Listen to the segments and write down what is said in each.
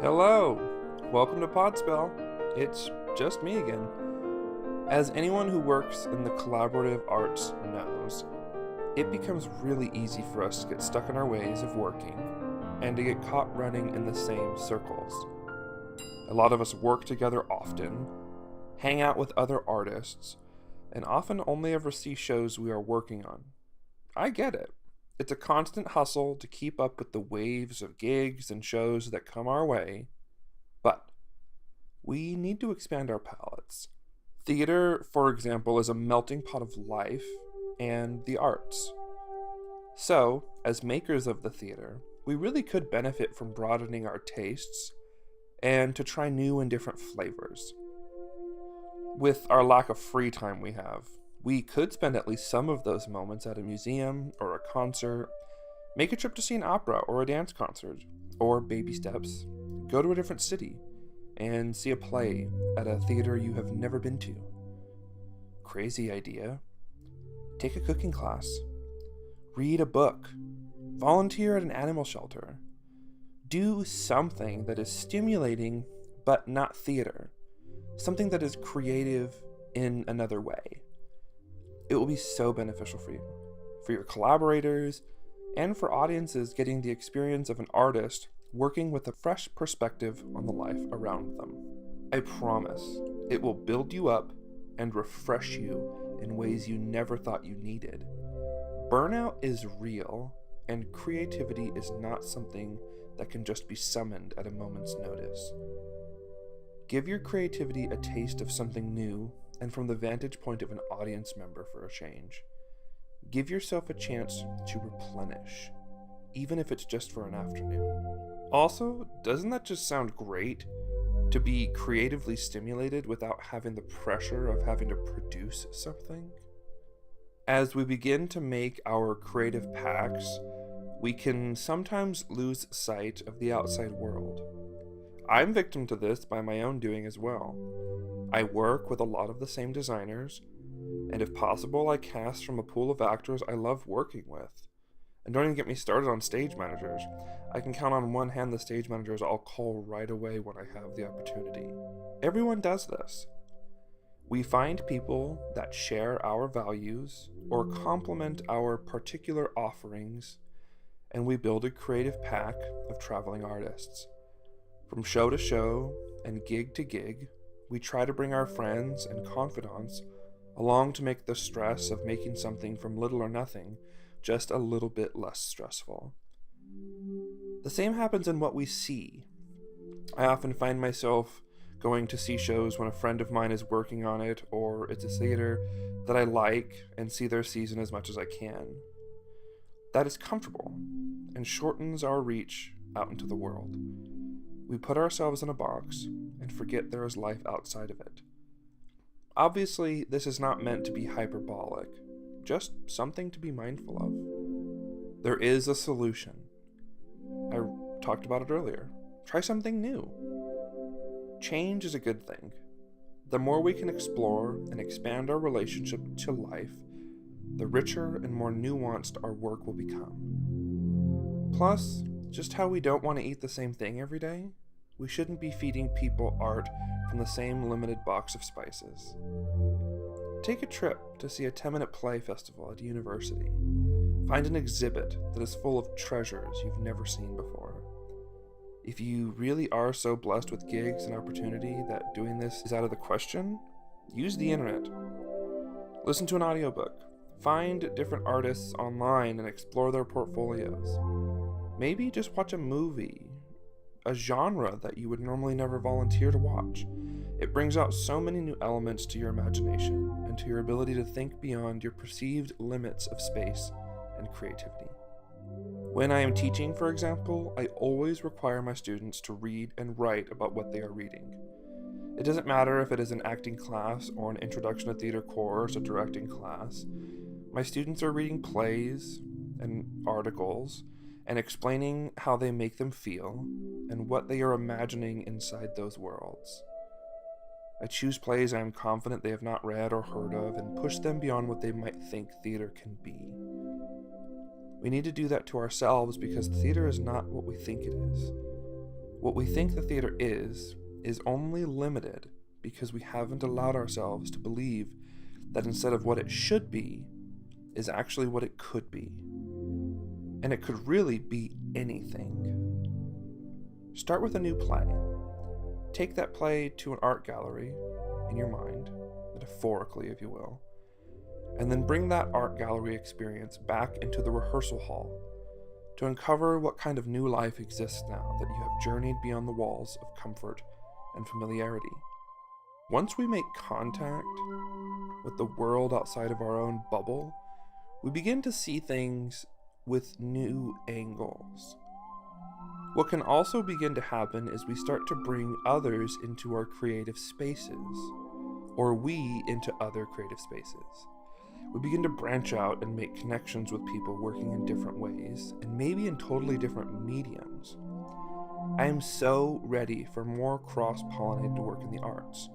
Hello! Welcome to Podspell. It's just me again. As anyone who works in the collaborative arts knows, it becomes really easy for us to get stuck in our ways of working and to get caught running in the same circles. A lot of us work together often, hang out with other artists, and often only ever see shows we are working on. I get it. It's a constant hustle to keep up with the waves of gigs and shows that come our way, but we need to expand our palettes. Theater, for example, is a melting pot of life and the arts. So, as makers of the theater, we really could benefit from broadening our tastes and to try new and different flavors. With our lack of free time we could spend at least some of those moments at a museum or a concert, make a trip to see an opera or a dance concert, or baby steps, go to a different city and see a play at a theater you have never been to. Crazy idea. Take a cooking class, read a book, volunteer at an animal shelter. Do something that is stimulating but not theater, something that is creative in another way. It will be so beneficial for you, for your collaborators, and for audiences getting the experience of an artist working with a fresh perspective on the life around them. I promise it will build you up and refresh you in ways you never thought you needed. Burnout is real, and creativity is not something that can just be summoned at a moment's notice. Give your creativity a taste of something new, and from the vantage point of an audience member for a change. Give yourself a chance to replenish, even if it's just for an afternoon. Also, doesn't that just sound great? To be creatively stimulated without having the pressure of having to produce something? As we begin to make our creative packs, we can sometimes lose sight of the outside world. I'm victim to this by my own doing as well. I work with a lot of the same designers, and if possible, I cast from a pool of actors I love working with. And don't even get me started on stage managers. I can count on one hand the stage managers I'll call right away when I have the opportunity. Everyone does this. We find people that share our values or complement our particular offerings, and we build a creative pack of traveling artists. From show to show and gig to gig, we try to bring our friends and confidants along to make the stress of making something from little or nothing just a little bit less stressful. The same happens in what we see. I often find myself going to see shows when a friend of mine is working on it, or it's a theater that I like and see their season as much as I can. That is comfortable and shortens our reach out into the world. We put ourselves in a box and forget there is life outside of it. Obviously, this is not meant to be hyperbolic, just something to be mindful of. There is a solution. I talked about it earlier. Try something new. Change is a good thing. The more we can explore and expand our relationship to life, the richer and more nuanced our work will become. Plus, just how we don't want to eat the same thing every day, we shouldn't be feeding people art from the same limited box of spices. Take a trip to see a 10-minute play festival at a university. Find an exhibit that is full of treasures you've never seen before. If you really are so blessed with gigs and opportunity that doing this is out of the question, use the internet. Listen to an audiobook. Find different artists online and explore their portfolios. Maybe just watch a movie, a genre that you would normally never volunteer to watch. It brings out so many new elements to your imagination and to your ability to think beyond your perceived limits of space and creativity. When I am teaching, for example, I always require my students to read and write about what they are reading. It doesn't matter if it is an acting class or an introduction to theater course or directing class. My students are reading plays and articles and explaining how they make them feel and what they are imagining inside those worlds. I choose plays I am confident they have not read or heard of and push them beyond what they might think theater can be. We need to do that to ourselves because theater is not what we think it is. What we think the theater is only limited because we haven't allowed ourselves to believe that instead of what it should be, is actually what it could be. And it could really be anything. Start with a new play. Take that play to an art gallery in your mind, metaphorically if you will, and then bring that art gallery experience back into the rehearsal hall to uncover what kind of new life exists now that you have journeyed beyond the walls of comfort and familiarity. Once we make contact with the world outside of our own bubble, we begin to see things with new angles. What can also begin to happen is we start to bring others into our creative spaces, or we into other creative spaces. We begin to branch out and make connections with people working in different ways, and maybe in totally different mediums. I am so ready for more cross-pollinated work in the arts.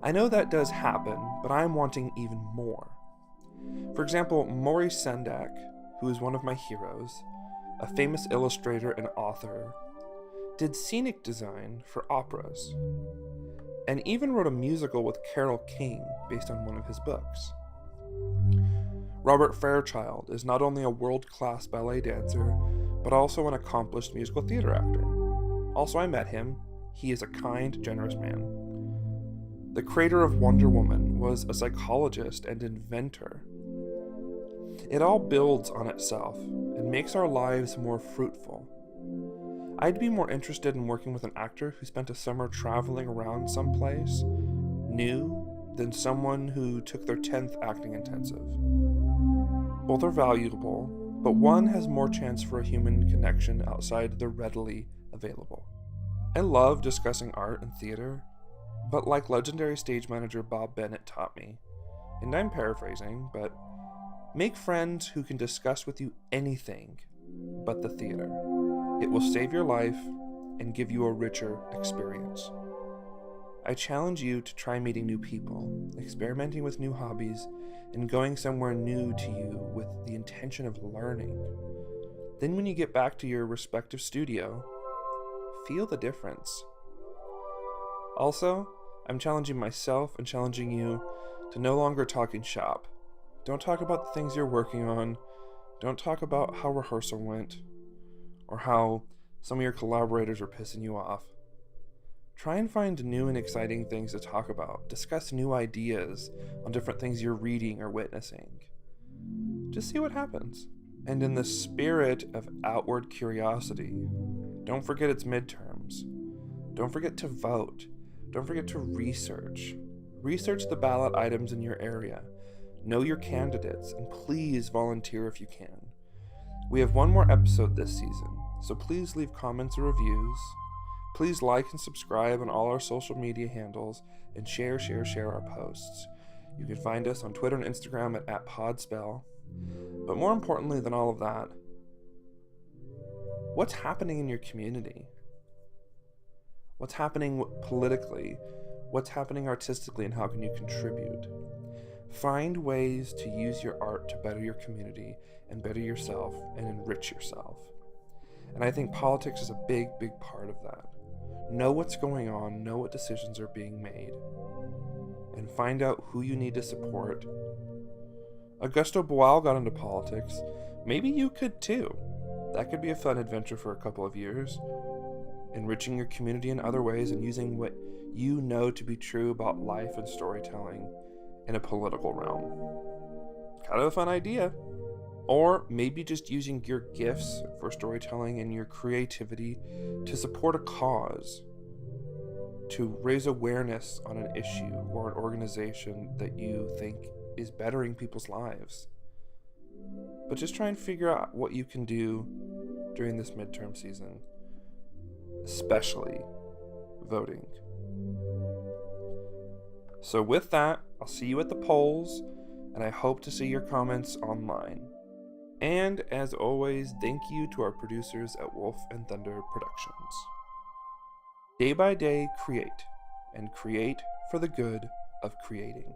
I know that does happen, but I'm wanting even more. For example, Maurice Sendak, who is one of my heroes, a famous illustrator and author, did scenic design for operas, and even wrote a musical with Carole King based on one of his books. Robert Fairchild is not only a world-class ballet dancer, but also an accomplished musical theater actor. Also, I met him. He is a kind, generous man. The creator of Wonder Woman was a psychologist and inventor. It all builds on itself and makes our lives more fruitful. I'd be more interested in working with an actor who spent a summer traveling around someplace new than someone who took their 10th acting intensive. Both are valuable, but one has more chance for a human connection outside the readily available. I love discussing art and theater, but like legendary stage manager Bob Bennett taught me, and I'm paraphrasing, but make friends who can discuss with you anything but the theater. It will save your life and give you a richer experience. I challenge you to try meeting new people, experimenting with new hobbies, and going somewhere new to you with the intention of learning. Then when you get back to your respective studio, feel the difference. Also, I'm challenging myself and challenging you to no longer talking shop. Don't talk about the things you're working on. Don't talk about how rehearsal went, or how some of your collaborators are pissing you off. Try and find new and exciting things to talk about. Discuss new ideas on different things you're reading or witnessing. Just see what happens. And in the spirit of outward curiosity, don't forget it's midterms. Don't forget to vote. Don't forget to research. Research the ballot items in your area. Know your candidates, and please volunteer if you can. We have one more episode this season, so please leave comments or reviews. Please like and subscribe on all our social media handles, and share our posts. You can find us on Twitter and Instagram at Podspell. But more importantly than all of that, what's happening in your community? What's happening politically? What's happening artistically, and how can you contribute? Find ways to use your art to better your community and better yourself and enrich yourself. And I think politics is a big, big part of that. Know what's going on, know what decisions are being made, and find out who you need to support. Augusto Boal got into politics. Maybe you could too. That could be a fun adventure for a couple of years. Enriching your community in other ways and using what you know to be true about life and storytelling in a political realm. Kind of a fun idea. Or maybe just using your gifts for storytelling and your creativity to support a cause, to raise awareness on an issue or an organization that you think is bettering people's lives. But just try and figure out what you can do during this midterm season, especially voting. So with that, I'll see you at the polls, and I hope to see your comments online. And as always, thank you to our producers at Wolf and Thunder Productions. Day by day, create, and create for the good of creating.